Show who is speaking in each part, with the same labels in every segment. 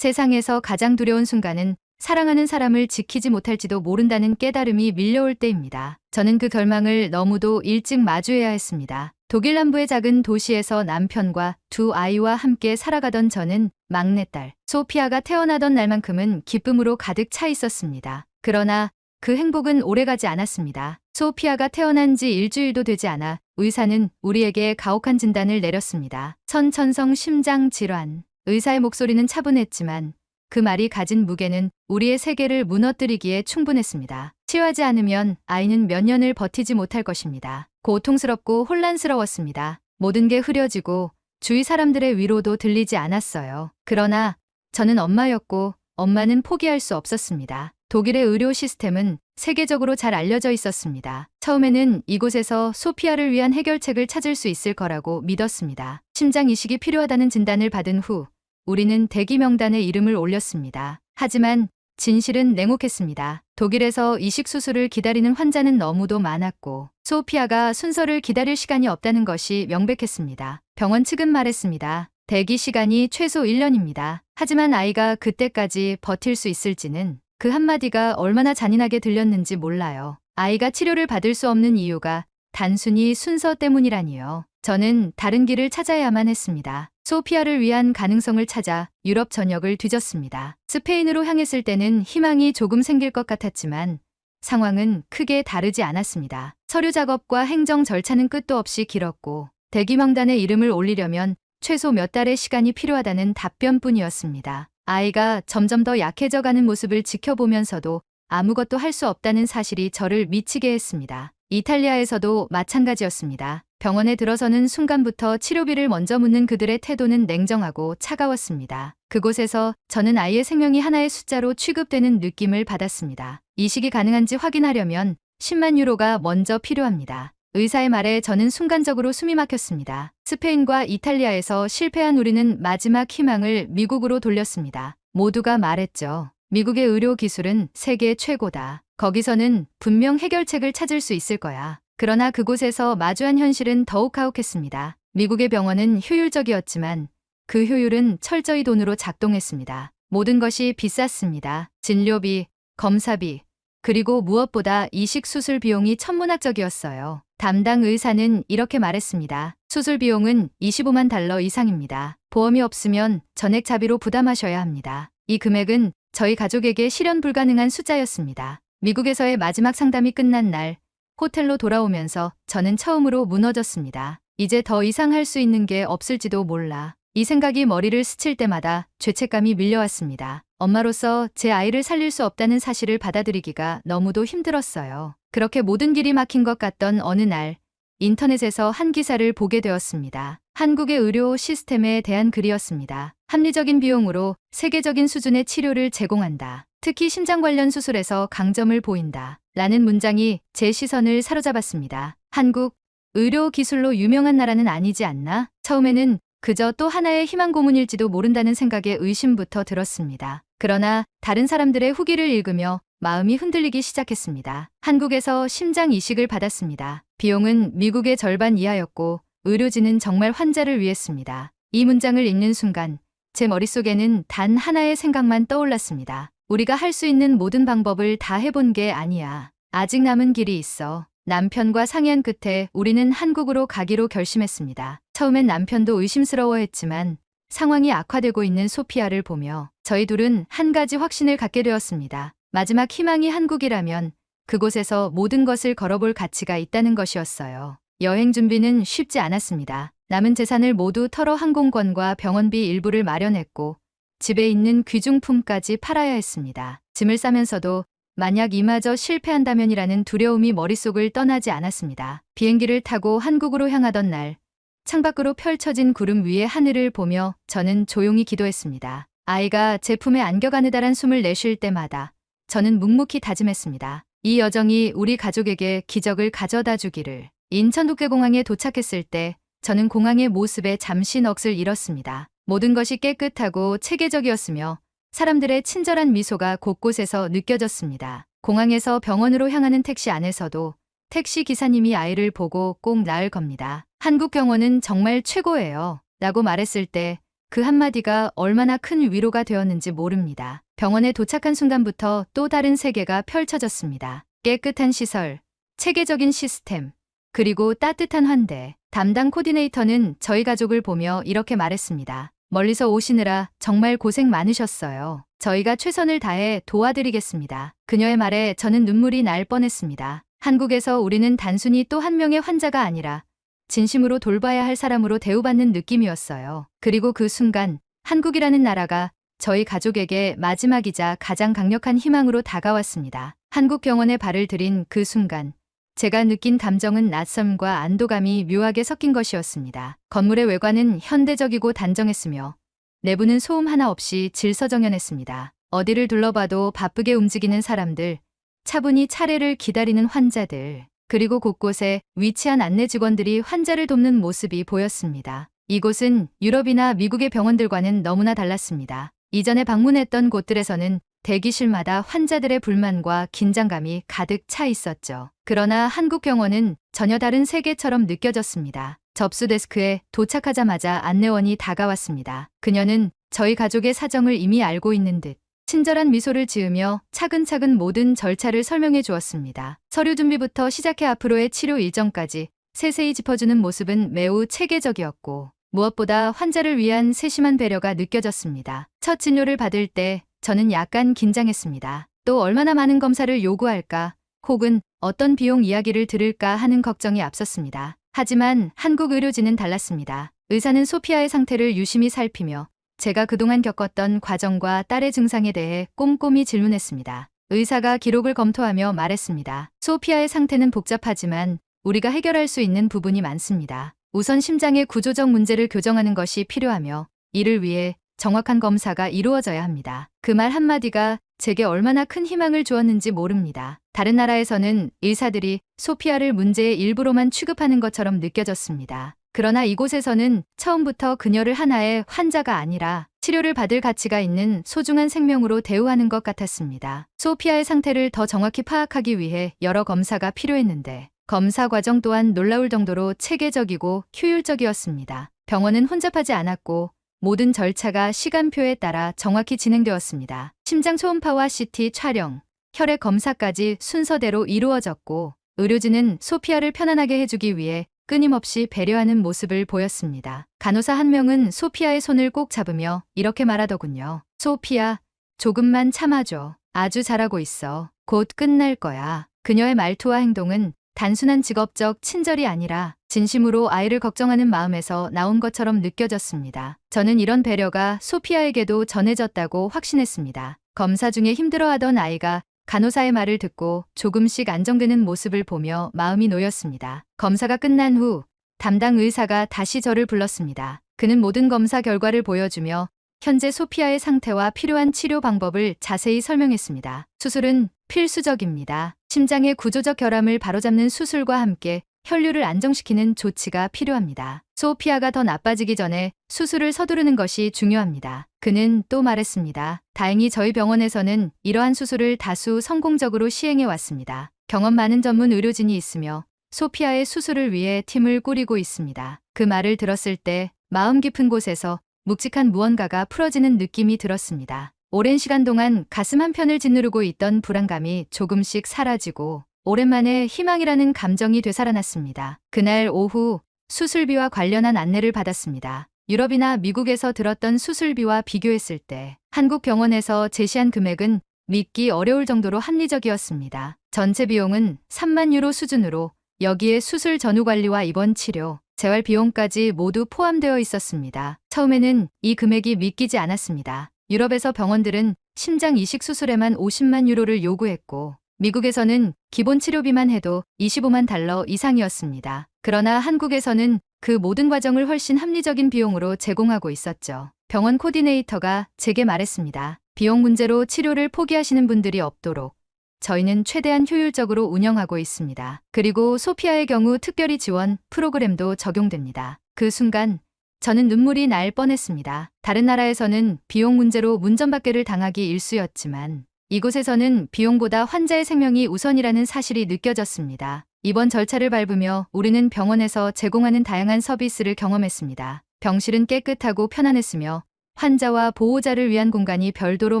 Speaker 1: 세상에서 가장 두려운 순간은 사랑하는 사람을 지키지 못할지도 모른다는 깨달음이 밀려올 때입니다. 저는 그 결망을 너무도 일찍 마주해야 했습니다. 독일 남부의 작은 도시에서 남편과 두 아이와 함께 살아가던 저는 막내딸 소피아가 태어나던 날만큼은 기쁨으로 가득 차 있었습니다. 그러나 그 행복은 오래가지 않았습니다. 소피아가 태어난 지 일주일도 되지 않아 의사는 우리에게 가혹한 진단을 내렸습니다. 선천성 심장 질환. 의사의 목소리는 차분했지만 그 말이 가진 무게는 우리의 세계를 무너뜨리기에 충분했습니다. 치유하지 않으면 아이는 몇 년을 버티지 못할 것입니다. 고통스럽고 혼란스러웠습니다. 모든 게 흐려지고 주위 사람들의 위로도 들리지 않았어요. 그러나 저는 엄마였고 엄마는 포기할 수 없었습니다. 독일의 의료 시스템은 세계적으로 잘 알려져 있었습니다. 처음에는 이곳에서 소피아를 위한 해결책을 찾을 수 있을 거라고 믿었습니다. 심장 이식이 필요하다는 진단을 받은 후 우리는 대기 명단에 이름을 올렸습니다. 하지만 진실은 냉혹했습니다. 독일에서 이식 수술을 기다리는 환자는 너무도 많았고 소피아가 순서를 기다릴 시간이 없다는 것이 명백했습니다. 병원 측은 말했습니다. 대기 시간이 최소 1년입니다. 하지만 아이가 그때까지 버틸 수 있을지는 그 한마디가 얼마나 잔인하게 들렸는지 몰라요. 아이가 치료를 받을 수 없는 이유가 단순히 순서 때문이라니요. 저는 다른 길을 찾아야만 했습니다. 소피아를 위한 가능성을 찾아 유럽 전역을 뒤졌습니다. 스페인으로 향했을 때는 희망이 조금 생길 것 같았지만 상황은 크게 다르지 않았습니다. 서류 작업과 행정 절차는 끝도 없이 길었고 대기 명단에 이름을 올리려면 최소 몇 달의 시간이 필요하다는 답변뿐이었습니다. 아이가 점점 더 약해져가는 모습을 지켜보면서도 아무것도 할 수 없다는 사실이 저를 미치게 했습니다. 이탈리아에서도 마찬가지였습니다. 병원에 들어서는 순간부터 치료비를 먼저 묻는 그들의 태도는 냉정하고 차가웠습니다. 그곳에서 저는 아이의 생명이 하나의 숫자로 취급되는 느낌을 받았습니다. 이식이 가능한지 확인하려면 10만 유로가 먼저 필요합니다. 의사의 말에 저는 순간적으로 숨이 막혔습니다. 스페인과 이탈리아에서 실패한 우리는 마지막 희망을 미국으로 돌렸습니다. 모두가 말했죠. 미국의 의료 기술은 세계 최고다. 거기서는 분명 해결책을 찾을 수 있을 거야. 그러나 그곳에서 마주한 현실은 더욱 가혹했습니다. 미국의 병원은 효율적이었지만 그 효율은 철저히 돈으로 작동했습니다. 모든 것이 비쌌습니다. 진료비, 검사비, 그리고 무엇보다 이식 수술 비용이 천문학적이었어요. 담당 의사는 이렇게 말했습니다. 수술 비용은 25만 달러 이상입니다. 보험이 없으면 전액 자비로 부담하셔야 합니다. 이 금액은 저희 가족에게 실현 불가능한 숫자였습니다. 미국에서의 마지막 상담이 끝난 날 호텔로 돌아오면서 저는 처음으로 무너졌습니다. 이제 더 이상 할 수 있는 게 없을지도 몰라. 이 생각이 머리를 스칠 때마다 죄책감이 밀려왔습니다. 엄마로서 제 아이를 살릴 수 없다는 사실을 받아들이기가 너무도 힘들었어요. 그렇게 모든 길이 막힌 것 같던 어느 날 인터넷에서 한 기사를 보게 되었습니다. 한국의 의료 시스템에 대한 글이었습니다. 합리적인 비용으로 세계적인 수준의 치료를 제공한다. 특히 심장 관련 수술에서 강점을 보인다. 라는 문장이 제 시선을 사로잡았습니다. 한국, 의료 기술로 유명한 나라는 아니지 않나? 처음에는 그저 또 하나의 희망 고문일지도 모른다는 생각에 의심부터 들었습니다. 그러나 다른 사람들의 후기를 읽으며 마음이 흔들리기 시작했습니다. 한국에서 심장 이식을 받았습니다. 비용은 미국의 절반 이하였고 의료진은 정말 환자를 위했습니다. 이 문장을 읽는 순간 제 머릿속에는 단 하나의 생각만 떠올랐습니다. 우리가 할 수 있는 모든 방법을 다 해본 게 아니야. 아직 남은 길이 있어. 남편과 상의한 끝에 우리는 한국으로 가기로 결심했습니다. 처음엔 남편도 의심스러워했지만 상황이 악화되고 있는 소피아를 보며 저희 둘은 한 가지 확신을 갖게 되었습니다. 마지막 희망이 한국이라면 그곳에서 모든 것을 걸어볼 가치가 있다는 것이었어요. 여행 준비는 쉽지 않았습니다. 남은 재산을 모두 털어 항공권과 병원비 일부를 마련했고 집에 있는 귀중품까지 팔아야 했습니다. 짐을 싸면서도 만약 이마저 실패한다면이라는 두려움이 머릿속을 떠나지 않았습니다. 비행기를 타고 한국으로 향하던 날 창밖으로 펼쳐진 구름 위의 하늘을 보며 저는 조용히 기도했습니다. 아이가 제 품에 안겨 가느다란 숨을 내쉴 때마다 저는 묵묵히 다짐했습니다. 이 여정이 우리 가족에게 기적을 가져다 주기를. 인천 국제공항에 도착했을 때 저는 공항의 모습에 잠시 넋을 잃었습니다. 모든 것이 깨끗하고 체계적이었으며 사람들의 친절한 미소가 곳곳에서 느껴졌습니다. 공항에서 병원으로 향하는 택시 안에서도 택시 기사님이 아이를 보고 꼭 나을 겁니다. 한국 병원은 정말 최고예요. 라고 말했을 때 그 한마디가 얼마나 큰 위로가 되었는지 모릅니다. 병원에 도착한 순간부터 또 다른 세계가 펼쳐졌습니다. 깨끗한 시설, 체계적인 시스템, 그리고 따뜻한 환대. 담당 코디네이터는 저희 가족을 보며 이렇게 말했습니다. 멀리서 오시느라 정말 고생 많으셨어요. 저희가 최선을 다해 도와드리겠습니다. 그녀의 말에 저는 눈물이 날 뻔했습니다. 한국에서 우리는 단순히 또 한 명의 환자가 아니라 진심으로 돌봐야 할 사람으로 대우받는 느낌이었어요. 그리고 그 순간 한국이라는 나라가 저희 가족에게 마지막이자 가장 강력한 희망으로 다가왔습니다. 한국 병원에 발을 들인 그 순간 제가 느낀 감정은 낯섦과 안도감이 묘하게 섞인 것이었습니다. 건물의 외관은 현대적이고 단정했으며 내부는 소음 하나 없이 질서정연했습니다. 어디를 둘러봐도 바쁘게 움직이는 사람들, 차분히 차례를 기다리는 환자들, 그리고 곳곳에 위치한 안내 직원들이 환자를 돕는 모습이 보였습니다. 이곳은 유럽이나 미국의 병원들과는 너무나 달랐습니다. 이전에 방문했던 곳들에서는 대기실마다 환자들의 불만과 긴장감이 가득 차 있었죠. 그러나 한국 병원은 전혀 다른 세계처럼 느껴졌습니다. 접수 데스크에 도착하자마자 안내원이 다가왔습니다. 그녀는 저희 가족의 사정을 이미 알고 있는 듯 친절한 미소를 지으며 차근차근 모든 절차를 설명해 주었습니다. 서류 준비부터 시작해 앞으로의 치료 일정까지 세세히 짚어주는 모습은 매우 체계적이었고 무엇보다 환자를 위한 세심한 배려가 느껴졌습니다. 첫 진료를 받을 때 저는 약간 긴장했습니다. 또 얼마나 많은 검사를 요구할까 혹은 어떤 비용 이야기를 들을까 하는 걱정이 앞섰습니다. 하지만 한국 의료진은 달랐습니다. 의사는 소피아의 상태를 유심히 살피며 제가 그동안 겪었던 과정과 딸의 증상에 대해 꼼꼼히 질문했습니다. 의사가 기록을 검토하며 말했습니다. 소피아의 상태는 복잡하지만 우리가 해결할 수 있는 부분이 많습니다. 우선 심장의 구조적 문제를 교정하는 것이 필요하며 이를 위해 정확한 검사가 이루어져야 합니다. 그 말 한마디가 제게 얼마나 큰 희망을 주었는지 모릅니다. 다른 나라에서는 의사들이 소피아를 문제의 일부로만 취급하는 것처럼 느껴졌습니다. 그러나 이곳에서는 처음부터 그녀를 하나의 환자가 아니라 치료를 받을 가치가 있는 소중한 생명으로 대우하는 것 같았습니다. 소피아의 상태를 더 정확히 파악하기 위해 여러 검사가 필요했는데 검사 과정 또한 놀라울 정도로 체계적이고 효율적이었습니다. 병원은 혼잡하지 않았고 모든 절차가 시간표에 따라 정확히 진행되었습니다. 심장 초음파와 CT 촬영, 혈액 검사까지 순서대로 이루어졌고 의료진은 소피아를 편안하게 해주기 위해 끊임없이 배려하는 모습을 보였습니다. 간호사 한 명은 소피아의 손을 꼭 잡으며 이렇게 말하더군요. 소피아, 조금만 참아줘. 아주 잘하고 있어. 곧 끝날 거야. 그녀의 말투와 행동은 단순한 직업적 친절이 아니라 진심으로 아이를 걱정하는 마음에서 나온 것처럼 느껴졌습니다. 저는 이런 배려가 소피아에게도 전해졌다고 확신했습니다. 검사 중에 힘들어하던 아이가 간호사의 말을 듣고 조금씩 안정되는 모습을 보며 마음이 놓였습니다. 검사가 끝난 후 담당 의사가 다시 저를 불렀습니다. 그는 모든 검사 결과를 보여주며 현재 소피아의 상태와 필요한 치료 방법을 자세히 설명했습니다. 수술은 필수적입니다. 심장의 구조적 결함을 바로잡는 수술과 함께 혈류를 안정시키는 조치가 필요합니다. 소피아가 더 나빠지기 전에 수술을 서두르는 것이 중요합니다. 그는 또 말했습니다. 다행히 저희 병원에서는 이러한 수술을 다수 성공적으로 시행해 왔습니다. 경험 많은 전문 의료진이 있으며 소피아의 수술을 위해 팀을 꾸리고 있습니다. 그 말을 들었을 때 마음 깊은 곳에서 묵직한 무언가가 풀어지는 느낌이 들었습니다. 오랜 시간 동안 가슴 한편을 짓누르고 있던 불안감이 조금씩 사라지고 오랜만에 희망이라는 감정이 되살아났습니다. 그날 오후 수술비와 관련한 안내를 받았습니다. 유럽이나 미국에서 들었던 수술비와 비교했을 때 한국 병원에서 제시한 금액은 믿기 어려울 정도로 합리적이었습니다. 전체 비용은 3만 유로 수준으로 여기에 수술 전후 관리와 입원 치료, 재활 비용까지 모두 포함되어 있었습니다. 처음에는 이 금액이 믿기지 않았습니다. 유럽에서 병원들은 심장 이식 수술에만 50만 유로를 요구했고 미국에서는 기본 치료비만 해도 25만 달러 이상이었습니다. 그러나 한국에서는 그 모든 과정을 훨씬 합리적인 비용으로 제공하고 있었죠. 병원 코디네이터가 제게 말했습니다. 비용 문제로 치료를 포기하시는 분들이 없도록 저희는 최대한 효율적으로 운영하고 있습니다. 그리고 소피아의 경우 특별히 지원 프로그램도 적용됩니다. 그 순간 저는 눈물이 날 뻔했습니다. 다른 나라에서는 비용 문제로 문전박대를 당하기 일쑤였지만 이곳에서는 비용보다 환자의 생명이 우선이라는 사실이 느껴졌습니다. 이번 절차를 밟으며 우리는 병원에서 제공하는 다양한 서비스를 경험했습니다. 병실은 깨끗하고 편안했으며 환자와 보호자를 위한 공간이 별도로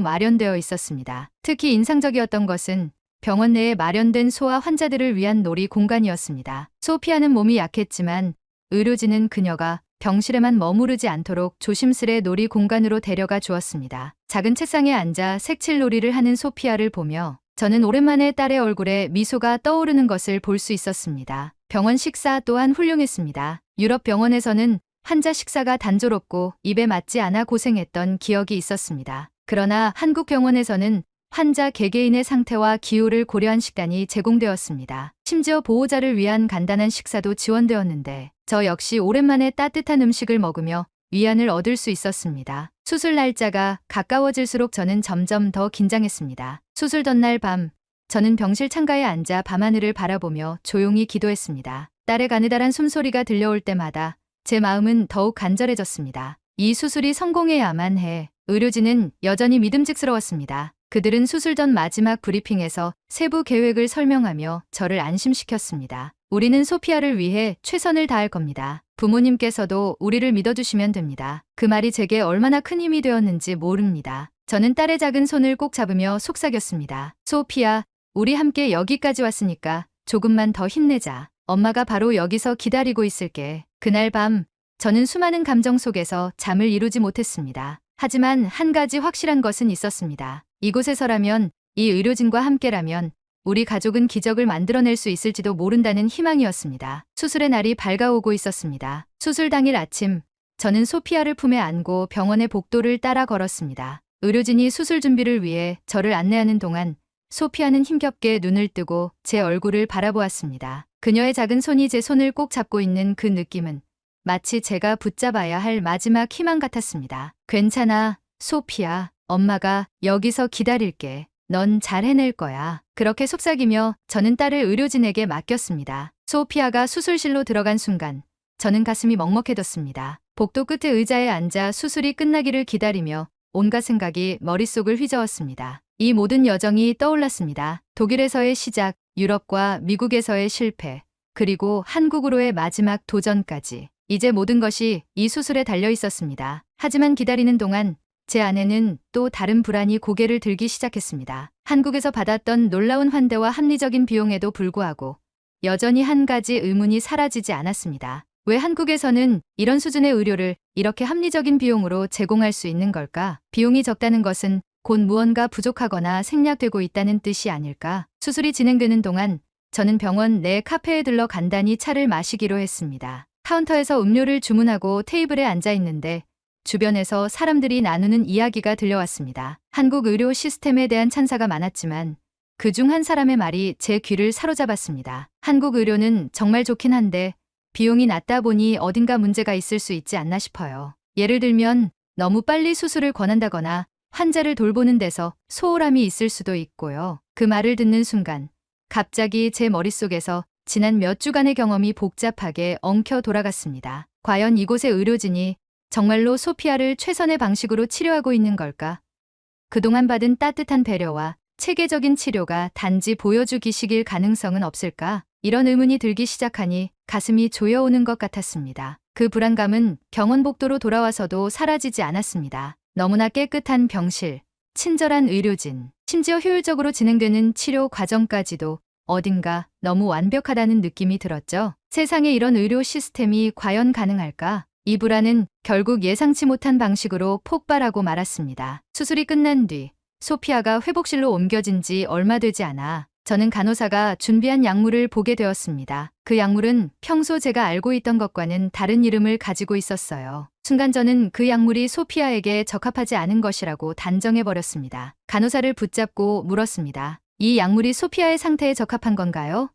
Speaker 1: 마련되어 있었습니다. 특히 인상적이었던 것은 병원 내에 마련된 소아 환자들을 위한 놀이 공간이었습니다. 소피아는 몸이 약했지만 의료진은 그녀가 병실에만 머무르지 않도록 조심스레 놀이 공간으로 데려가 주었습니다. 작은 책상에 앉아 색칠놀이를 하는 소피아를 보며 저는 오랜만에 딸의 얼굴에 미소가 떠오르는 것을 볼 수 있었습니다. 병원 식사 또한 훌륭했습니다. 유럽 병원에서는 환자 식사가 단조롭고 입에 맞지 않아 고생했던 기억이 있었습니다. 그러나 한국 병원에서는 환자 개개인의 상태와 기호를 고려한 식단이 제공되었습니다. 심지어 보호자를 위한 간단한 식사도 지원되었는데 저 역시 오랜만에 따뜻한 음식을 먹으며 위안을 얻을 수 있었습니다. 수술 날짜가 가까워질수록 저는 점점 더 긴장했습니다. 수술 전날 밤, 저는 병실 창가에 앉아 밤하늘을 바라보며 조용히 기도했습니다. 딸의 가느다란 숨소리가 들려올 때마다 제 마음은 더욱 간절해졌습니다. 이 수술이 성공해야만 해. 의료진은 여전히 믿음직스러웠습니다. 그들은 수술 전 마지막 브리핑에서 세부 계획을 설명하며 저를 안심시켰습니다. 우리는 소피아를 위해 최선을 다할 겁니다. 부모님께서도 우리를 믿어주시면 됩니다. 그 말이 제게 얼마나 큰 힘이 되었는지 모릅니다. 저는 딸의 작은 손을 꼭 잡으며 속삭였습니다. 소피아, 우리 함께 여기까지 왔으니까 조금만 더 힘내자. 엄마가 바로 여기서 기다리고 있을게. 그날 밤, 저는 수많은 감정 속에서 잠을 이루지 못했습니다. 하지만 한 가지 확실한 것은 있었습니다. 이곳에서라면, 이 의료진과 함께라면 우리 가족은 기적을 만들어낼 수 있을지도 모른다는 희망이었습니다. 수술의 날이 밝아오고 있었습니다. 수술 당일 아침, 저는 소피아를 품에 안고 병원의 복도를 따라 걸었습니다. 의료진이 수술 준비를 위해 저를 안내하는 동안 소피아는 힘겹게 눈을 뜨고 제 얼굴을 바라보았습니다. 그녀의 작은 손이 제 손을 꼭 잡고 있는 그 느낌은 마치 제가 붙잡아야 할 마지막 희망 같았습니다. 괜찮아, 소피아. 엄마가 여기서 기다릴게. 넌 잘 해낼 거야. 그렇게 속삭이며 저는 딸을 의료진에게 맡겼습니다. 소피아가 수술실로 들어간 순간 저는 가슴이 먹먹해졌습니다. 복도 끝에 의자에 앉아 수술이 끝나기를 기다리며 온갖 생각이 머릿속을 휘저었습니다. 이 모든 여정이 떠올랐습니다. 독일에서의 시작, 유럽과 미국에서의 실패, 그리고 한국으로의 마지막 도전까지. 이제 모든 것이 이 수술에 달려 있었습니다. 하지만 기다리는 동안 제 안에는 또 다른 불안이 고개를 들기 시작했습니다. 한국에서 받았던 놀라운 환대와 합리적인 비용에도 불구하고 여전히 한 가지 의문이 사라지지 않았습니다. 왜 한국에서는 이런 수준의 의료를 이렇게 합리적인 비용으로 제공할 수 있는 걸까? 비용이 적다는 것은 곧 무언가 부족하거나 생략되고 있다는 뜻이 아닐까? 수술이 진행되는 동안 저는 병원 내 카페에 들러 간단히 차를 마시기로 했습니다. 카운터에서 음료를 주문하고 테이블에 앉아 있는데 주변에서 사람들이 나누는 이야기가 들려왔습니다. 한국 의료 시스템에 대한 찬사가 많았지만 그중 한 사람의 말이 제 귀를 사로잡았습니다. 한국 의료는 정말 좋긴 한데 비용이 낮다 보니 어딘가 문제가 있을 수 있지 않나 싶어요. 예를 들면 너무 빨리 수술을 권한다거나 환자를 돌보는 데서 소홀함이 있을 수도 있고요. 그 말을 듣는 순간 갑자기 제 머릿속에서 지난 몇 주간의 경험이 복잡하게 엉켜 돌아갔습니다. 과연 이곳의 의료진이 정말로 소피아를 최선의 방식으로 치료하고 있는 걸까? 그동안 받은 따뜻한 배려와 체계적인 치료가 단지 보여주기식일 가능성은 없을까? 이런 의문이 들기 시작하니 가슴이 조여오는 것 같았습니다. 그 불안감은 병원 복도로 돌아와서도 사라지지 않았습니다. 너무나 깨끗한 병실, 친절한 의료진, 심지어 효율적으로 진행되는 치료 과정까지도 어딘가 너무 완벽하다는 느낌이 들었죠. 세상에 이런 의료 시스템이 과연 가능할까? 이 불안은 결국 예상치 못한 방식으로 폭발하고 말았습니다. 수술이 끝난 뒤 소피아가 회복실로 옮겨진 지 얼마 되지 않아 저는 간호사가 준비한 약물을 보게 되었습니다. 그 약물은 평소 제가 알고 있던 것과는 다른 이름을 가지고 있었어요. 순간 저는 그 약물이 소피아에게 적합하지 않은 것이라고 단정해버렸습니다. 간호사를 붙잡고 물었습니다. 이 약물이 소피아의 상태에 적합한 건가요?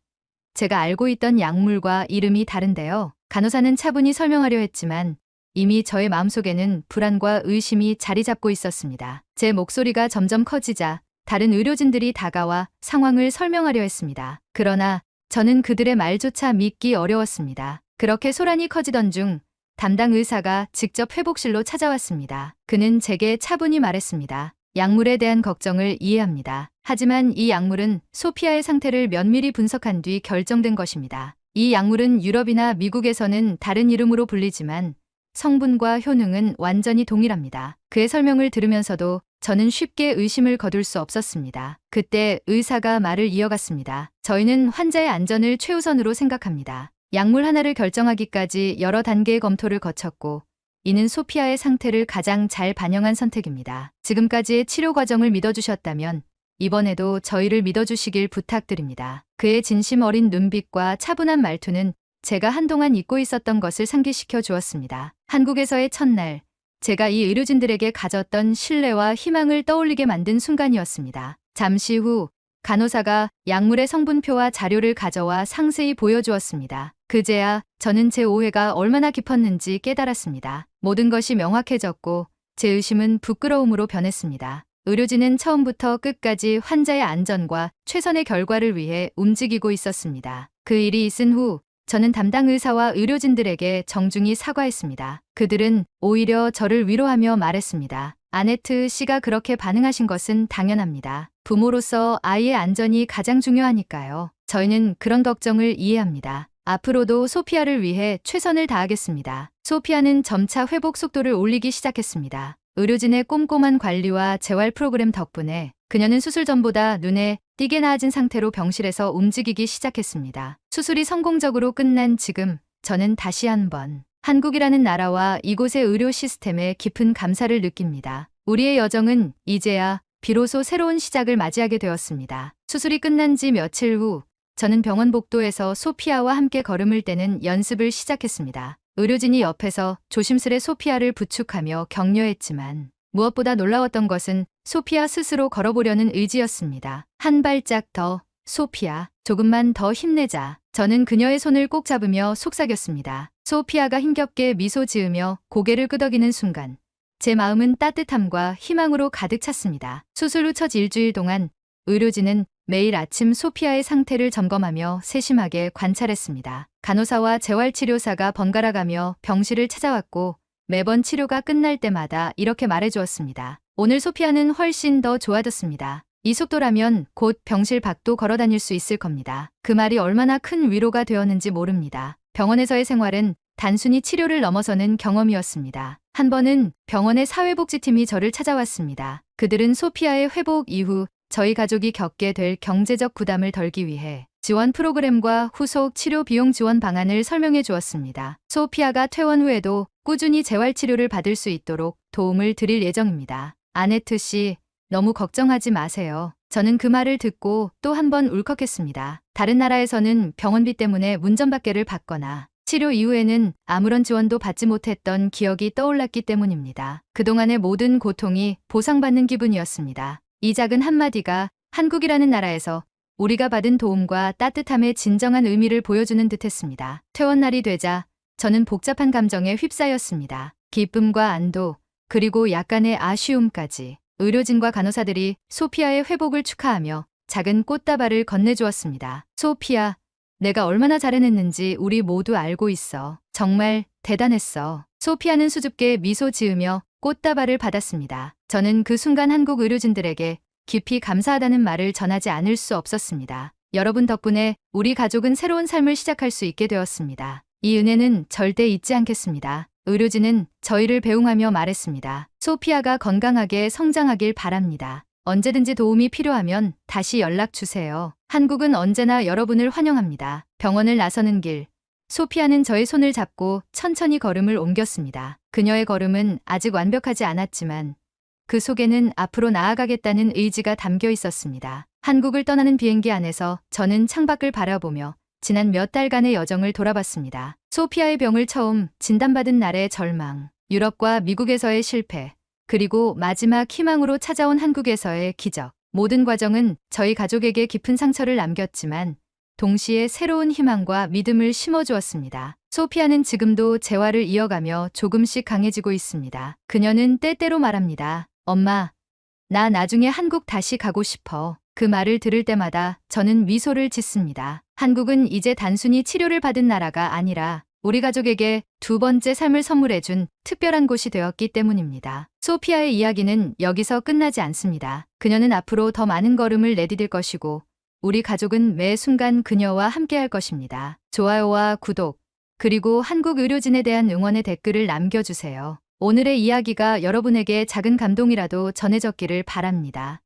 Speaker 1: 제가 알고 있던 약물과 이름이 다른데요. 간호사는 차분히 설명하려 했지만 이미 저의 마음속에는 불안과 의심이 자리 잡고 있었습니다. 제 목소리가 점점 커지자 다른 의료진들이 다가와 상황을 설명하려 했습니다. 그러나 저는 그들의 말조차 믿기 어려웠습니다. 그렇게 소란이 커지던 중 담당 의사가 직접 회복실로 찾아왔습니다. 그는 제게 차분히 말했습니다. 약물에 대한 걱정을 이해합니다. 하지만 이 약물은 소피아의 상태를 면밀히 분석한 뒤 결정된 것입니다. 이 약물은 유럽이나 미국에서는 다른 이름으로 불리지만 성분과 효능은 완전히 동일합니다. 그의 설명을 들으면서도 저는 쉽게 의심을 거둘 수 없었습니다. 그때 의사가 말을 이어갔습니다. 저희는 환자의 안전을 최우선으로 생각합니다. 약물 하나를 결정하기까지 여러 단계의 검토를 거쳤고, 이는 소피아의 상태를 가장 잘 반영한 선택입니다. 지금까지의 치료 과정을 믿어주셨다면 이번에도 저희를 믿어주시길 부탁드립니다. 그의 진심 어린 눈빛과 차분한 말투는 제가 한동안 잊고 있었던 것을 상기시켜 주었습니다. 한국에서의 첫날, 제가 이 의료진들에게 가졌던 신뢰와 희망을 떠올리게 만든 순간이었습니다. 잠시 후 간호사가 약물의 성분표와 자료를 가져와 상세히 보여주었습니다. 그제야 저는 제 오해가 얼마나 깊었는지 깨달았습니다. 모든 것이 명확해졌고 제 의심은 부끄러움으로 변했습니다. 의료진은 처음부터 끝까지 환자의 안전과 최선의 결과를 위해 움직이고 있었습니다. 그 일이 있은 후 저는 담당 의사와 의료진들에게 정중히 사과했습니다. 그들은 오히려 저를 위로하며 말했습니다. 아네트 씨가 그렇게 반응하신 것은 당연합니다. 부모로서 아이의 안전이 가장 중요하니까요. 저희는 그런 걱정을 이해합니다. 앞으로도 소피아를 위해 최선을 다하겠습니다. 소피아는 점차 회복 속도를 올리기 시작했습니다. 의료진의 꼼꼼한 관리와 재활 프로그램 덕분에 그녀는 수술 전보다 눈에 띄게 나아진 상태로 병실에서 움직이기 시작했습니다. 수술이 성공적으로 끝난 지금 저는 다시 한번 한국이라는 나라와 이곳의 의료 시스템에 깊은 감사를 느낍니다. 우리의 여정은 이제야 비로소 새로운 시작을 맞이하게 되었습니다. 수술이 끝난 지 며칠 후 저는 병원 복도에서 소피아와 함께 걸음을 떼는 연습을 시작했습니다. 의료진이 옆에서 조심스레 소피아를 부축하며 격려했지만 무엇보다 놀라웠던 것은 소피아 스스로 걸어보려는 의지였습니다. 한 발짝 더, 소피아, 조금만 더 힘내자. 저는 그녀의 손을 꼭 잡으며 속삭였습니다. 소피아가 힘겹게 미소 지으며 고개를 끄덕이는 순간 제 마음은 따뜻함과 희망으로 가득 찼습니다. 수술 후 첫 일주일 동안 의료진은 매일 아침 소피아의 상태를 점검하며 세심하게 관찰했습니다. 간호사와 재활치료사가 번갈아가며 병실을 찾아왔고 매번 치료가 끝날 때마다 이렇게 말해주었습니다. 오늘 소피아는 훨씬 더 좋아졌습니다. 이 속도라면 곧 병실 밖도 걸어다닐 수 있을 겁니다. 그 말이 얼마나 큰 위로가 되었는지 모릅니다. 병원에서의 생활은 단순히 치료를 넘어서는 경험이었습니다. 한 번은 병원의 사회복지팀이 저를 찾아왔습니다. 그들은 소피아의 회복 이후 저희 가족이 겪게 될 경제적 부담을 덜기 위해 지원 프로그램과 후속 치료 비용 지원 방안을 설명해 주었습니다. 소피아가 퇴원 후에도 꾸준히 재활치료를 받을 수 있도록 도움을 드릴 예정입니다. 아네트 씨, 너무 걱정하지 마세요. 저는 그 말을 듣고 또 한 번 울컥했습니다. 다른 나라에서는 병원비 때문에 문전박계를 받거나 치료 이후에는 아무런 지원도 받지 못했던 기억이 떠올랐기 때문입니다. 그동안의 모든 고통이 보상받는 기분이었습니다. 이 작은 한마디가 한국이라는 나라에서 우리가 받은 도움과 따뜻함의 진정한 의미를 보여주는 듯했습니다. 퇴원날이 되자 저는 복잡한 감정에 휩싸였습니다. 기쁨과 안도, 그리고 약간의 아쉬움까지. 의료진과 간호사들이 소피아의 회복을 축하하며 작은 꽃다발을 건네주었습니다. 소피아, 내가 얼마나 잘해냈는지 우리 모두 알고 있어. 정말 대단했어. 소피아는 수줍게 미소 지으며 꽃다발을 받았습니다. 저는 그 순간 한국 의료진들에게 깊이 감사하다는 말을 전하지 않을 수 없었습니다. 여러분 덕분에 우리 가족은 새로운 삶을 시작할 수 있게 되었습니다. 이 은혜는 절대 잊지 않겠습니다. 의료진은 저희를 배웅하며 말했습니다. 소피아가 건강하게 성장하길 바랍니다. 언제든지 도움이 필요하면 다시 연락 주세요. 한국은 언제나 여러분을 환영합니다. 병원을 나서는 길, 소피아는 저의 손을 잡고 천천히 걸음을 옮겼습니다. 그녀의 걸음은 아직 완벽하지 않았지만 그 속에는 앞으로 나아가겠다는 의지가 담겨 있었습니다. 한국을 떠나는 비행기 안에서 저는 창밖을 바라보며 지난 몇 달간의 여정을 돌아봤습니다. 소피아의 병을 처음 진단받은 날의 절망, 유럽과 미국에서의 실패, 그리고 마지막 희망으로 찾아온 한국에서의 기적. 모든 과정은 저희 가족에게 깊은 상처를 남겼지만 동시에 새로운 희망과 믿음을 심어주었습니다. 소피아는 지금도 재활을 이어가며 조금씩 강해지고 있습니다. 그녀는 때때로 말합니다. 엄마, 나 나중에 한국 다시 가고 싶어. 그 말을 들을 때마다 저는 미소를 짓습니다. 한국은 이제 단순히 치료를 받은 나라가 아니라 우리 가족에게 두 번째 삶을 선물해준 특별한 곳이 되었기 때문입니다. 소피아의 이야기는 여기서 끝나지 않습니다. 그녀는 앞으로 더 많은 걸음을 내디딜 것이고 우리 가족은 매 순간 그녀와 함께할 것입니다. 좋아요와 구독, 그리고 한국 의료진에 대한 응원의 댓글을 남겨주세요. 오늘의 이야기가 여러분에게 작은 감동이라도 전해졌기를 바랍니다.